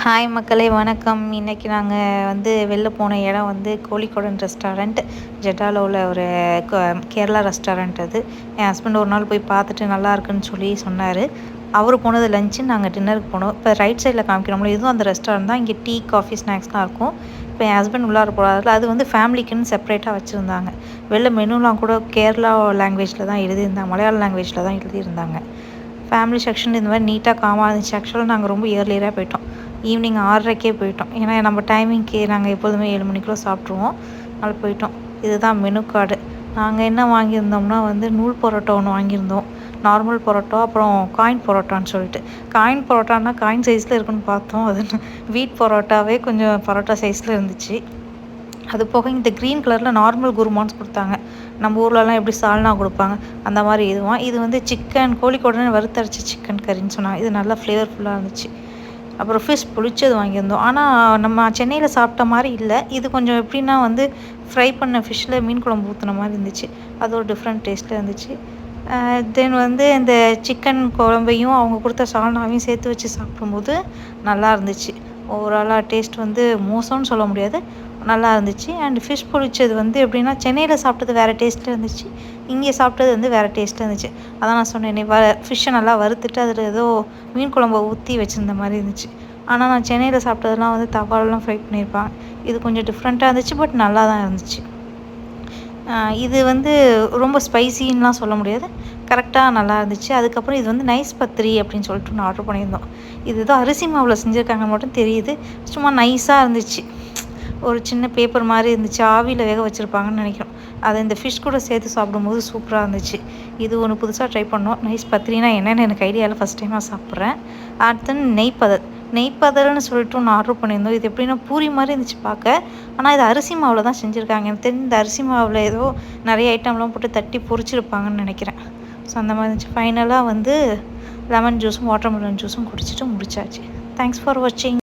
Hi மக்களே, வணக்கம். இன்றைக்கி நாங்கள் வெளில போன இடம் கோழிக்கோடன் ரெஸ்டாரண்ட். ஜெட்டாவில் உள்ள ஒரு கேரளா ரெஸ்டாரண்ட். அது என் ஹஸ்பண்ட் ஒரு நாள் போய் பார்த்துட்டு நல்லா இருக்குன்னு சொல்லி சொன்னார். அவர் போனது லஞ்சு, நாங்கள் டின்னருக்கு போனோம். இப்போ ரைட் சைடில் காமிக்கிறோம்ல, இதுவும் அந்த ரெஸ்டாரண்ட் தான். இங்கே டீ, காஃபி, ஸ்நாக்ஸ்லாம் இருக்கும். இப்போ என் ஹஸ்பண்ட் உள்ளார போகிறாரு. அது ஃபேமிலிக்குன்னு செப்பரேட்டாக வச்சுருந்தாங்க. வெளில மெனுலாம் கூட கேரளா லாங்குவேஜில் தான் எழுதியிருந்தாங்க, மலையாள லாங்குவேஜில் தான் எழுதியிருந்தாங்க. ஃபேமிலி செக்ஷன் இந்த மாதிரி நீட்டாக காமாக இருந்துச்சு. ஆக்சுவலாக நாங்கள் ரொம்ப இயர்லியராக போயிட்டோம். ஈவினிங் 6:30க்கே போயிட்டோம். ஏன்னா நம்ம டைமிங்க்கு நாங்கள் எப்போதுமே 7 மணிக்குள்ளே சாப்பிட்ருவோம். அதில் போயிட்டோம். இதுதான் மெனு கார்டு. நாங்கள் என்ன வாங்கியிருந்தோம்னா நூல் பரோட்டா ஒன்று வாங்கியிருந்தோம், நார்மல் பரோட்டா, அப்புறம் காயின் பரோட்டான்னு சொல்லிட்டு. காயின் பரோட்டானா காயின் சைஸில் இருக்குன்னு பார்த்தோம். அது வீட் பரோட்டாவே கொஞ்சம் பரோட்டா சைஸில் இருந்துச்சு. அது போக இந்த க்ரீன் கலரில் நார்மல் குருமான்னு கொடுத்தாங்க. நம்ம ஊர்லலாம் எப்படி சால்னா கொடுப்பாங்க அந்த மாதிரி இது சிக்கன், கோழிக்கோடனே வறுத்தரைச்ச சிக்கன் கறின்னு சொன்னாங்க. இது நல்லா ஃப்ளேவர்ஃபுல்லாக இருந்துச்சு. அப்புறம் ஃபிஷ் புளிச்சது வாங்கியிருந்தோம். ஆனால் நம்ம சென்னையில் சாப்பிட்ட மாதிரி இல்லை. இது கொஞ்சம் எப்படின்னா ஃப்ரை பண்ண ஃபிஷ்ஷில் மீன் குழம்பு ஊற்றின மாதிரி இருந்துச்சு. அது ஒரு டிஃப்ரெண்ட் டேஸ்ட்டில் இருந்துச்சு. தென் இந்த சிக்கன் குழம்பையும் அவங்க கொடுத்த சால்னாவையும் சேர்த்து வச்சு சாப்பிடும்போது நல்லா இருந்துச்சு. ஓவராலாக டேஸ்ட் மோசம்னு சொல்ல முடியாது, நல்லா இருந்துச்சு. அண்ட் ஃபிஷ் பொரிச்சது எப்படின்னா சென்னையில் சாப்பிட்டது வேறு டேஸ்ட்டில் இருந்துச்சு, இங்கே சாப்பிட்டது வேறு டேஸ்ட்டில் இருந்துச்சு. அதான் நான் சொன்னேன், ஃபிஷ்ஷை நல்லா வறுத்துட்டு அதில் ஏதோ மீன் குழம்பை ஊற்றி வச்சுருந்த மாதிரி இருந்துச்சு. ஆனால் நான் சென்னையில் சாப்பிட்டதெல்லாம் தவாலெலாம் ஃப்ரை பண்ணியிருப்பாங்க. இது கொஞ்சம் டிஃப்ரெண்ட்டாக இருந்துச்சு, பட் நல்லா தான் இருந்துச்சு. இது ரொம்ப ஸ்பைசின்லாம் சொல்ல முடியாது, கரெக்டாக நல்லா இருந்துச்சு. அதுக்கப்புறம் இது நைஸ் பத்திரி அப்படின்னு சொல்லிட்டு ஒன்று ஆர்டர் பண்ணியிருந்தோம். இதுதான் அரிசி மாவில் செஞ்சுருக்காங்கன்னு மட்டும் தெரியுது. சும்மா நைஸாக இருந்துச்சு. ஒரு சின்ன பேப்பர் மாதிரி இருந்துச்சு, ஆவியில் வேக வச்சுருப்பாங்கன்னு நினைக்கிறோம். அதை இந்த ஃபிஷ் கூட சேர்த்து சாப்பிடும்போது சூப்பராக இருந்துச்சு. இது ஒன்று புதுசாக ட்ரை பண்ணோம். நைஸ் பத்திரினா என்னென்னு எனக்கு ஐடியாவில் ஃபஸ்ட் டைமாக சாப்பிட்றேன். அடுத்து நெய்ப்பதல்னு சொல்லிட்டு ஒன்று ஆர்டர் பண்ணியிருந்தோம். இது எப்படின்னா பூரி மாதிரி இருந்துச்சு பார்க்க, ஆனால் இது அரிசி மாவில் தான் செஞ்சுருக்காங்க. எனக்கு தெரிஞ்ச இந்த அரிசி மாவில் ஏதோ நிறைய ஐட்டம்லாம் போட்டு தட்டி பொரிச்சிருப்பாங்கன்னு நினைக்கிறேன். ஸோ அந்த மாதிரி இருந்துச்சு. ஃபைனலாக லெமன் ஜூஸும் வாட்டர்மெலன் ஜூஸும் குடிச்சிட்டு முடிச்சாச்சு. தேங்க்ஸ் ஃபார் வாட்சிங்.